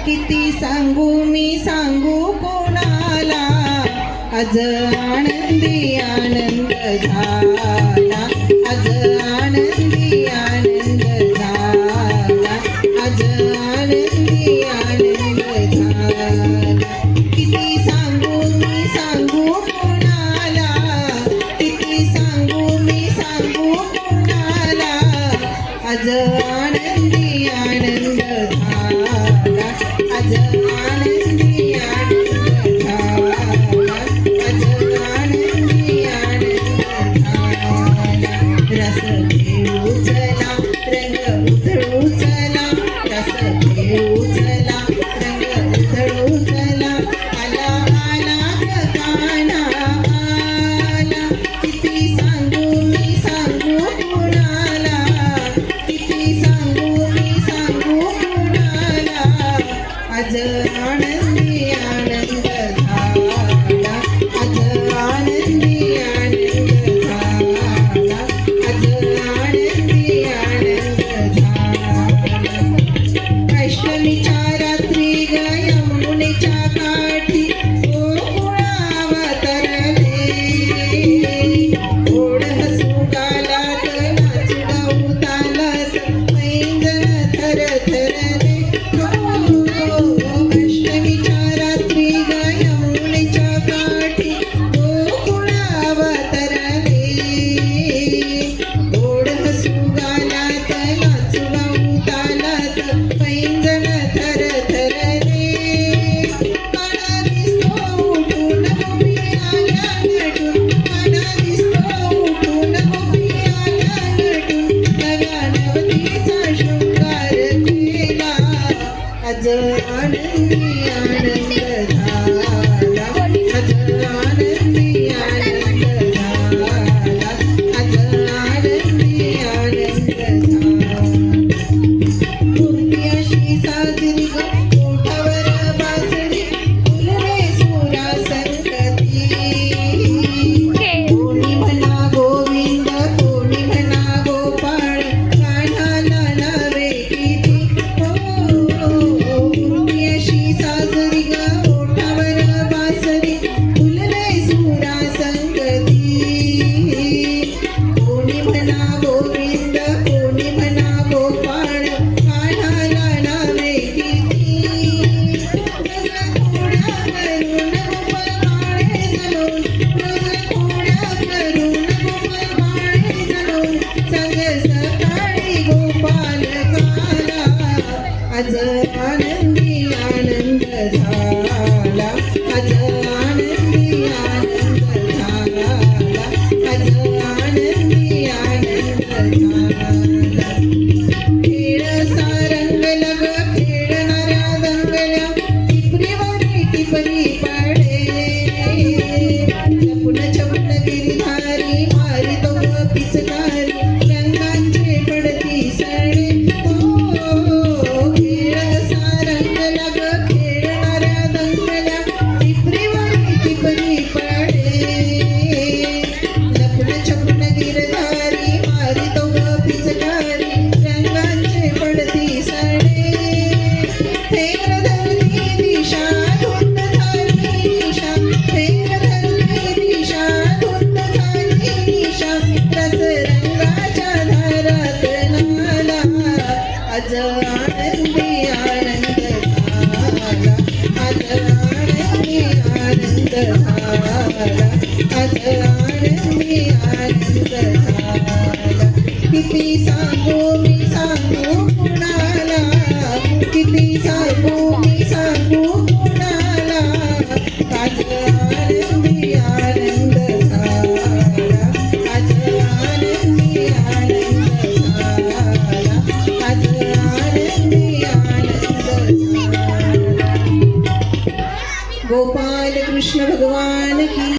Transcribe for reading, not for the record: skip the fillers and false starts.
किती सांगू मी सांगू कोणाला, आज आनंदी आनंद झाला, आज आनंदी आनंद झाला, आज आनंदी आनंद झाला. किती सांगू मी सांगू कोणाला, किती सांगू मी सांगू कोणाला, आज आनंदी आनंद झाला, आज आनंदी आनंद झाला, आज आनंदी आनंद झाला. रस घेऊ चला रंग उधळू चला, रस घेऊ चला रंग उधळू चला, आला आला काना आला. किती सांगू मी सांगू कोणाला, किती सांगू मी सांगू कोणाला, आज आनंदी आनंद झाला, आज आनंदी आनंद झाला, आज आनंदी आनंद झाला. अष्टमीच्या रात्री ग यमुनेच्या काठी गोकुळावा तरले, गोड हसू गालात नाचू गाऊ तालात पैंजण थरथरले. अष्टमीच्या रात्री ग यमुनेच्या काठी गोकुळावा तरले, गोड हसू गालात नाचू गाऊ तालात पैंजण थरथरले. काना दिसतो उठून गोपी आल्या नटून, काना दिसतो उठून गोपी आल्या नटून, नव्या नवतीचा शृंगार केला, आज आनंदी आनंद झाला, आज आनंदी आनंद झाला, आज आनंदी आनंद झाला. मूर्ती अशी साजरी ग ओठावर बासरी, फुलले सुरा संगती, कोणी म्हणा गोविंद कोणी म्हणा गोपाळ, कान्हाला नवे किती. मूर्ती अशी साजरी ग ओठावर बासरी, फुलले सुरा संगती, कोणी म्हणा गोविंद कोणी म्हणा गोपाळ, कान्हाला नवे किती. रोज खोड्या करून गोपाळ बाळे जणून, रोज खोड्या करून गोपाळ बाळे जणून, संग सकाळी गोपाल काला, आज आनंदी आनंद झाला, आज आनंदी आनंद झाला, आज आनंदी आनंद झाला. खेळ सारंगला ग खेळणाऱ्या दंगल्या, टिपरीवरी टिपरी पडे, छपुन छपुन गिरधारी मारितो ग पिचकारी, रंगांचे पडती सडे. खेळ सारंगला ग खेळणाऱ्या दंगल्या, टिपरीवरी टिपरी पडे, छपुन छपुन गिरधारी मारितो ग पिचकारी, रंगांचे पडती सडे. फेर धरली दिशा धुंद झाली दिशा, फेर धरली दिशा धुंद झाली दिशा, रस रंगाच्या धारात नाला, आज आनंदी आनंद झाला, आज आनंदी आनंद झाला, आज आनंदी आनंद झाला. किती सांगू मी सांगू कोणाला, किती सांगू मी सांगू कोणाला, आज आनंदी आनंद झाला, आज आनंदी आनंद झाला, आज आनंदी आनंद झाला. गोपाल कृष्ण भगवान की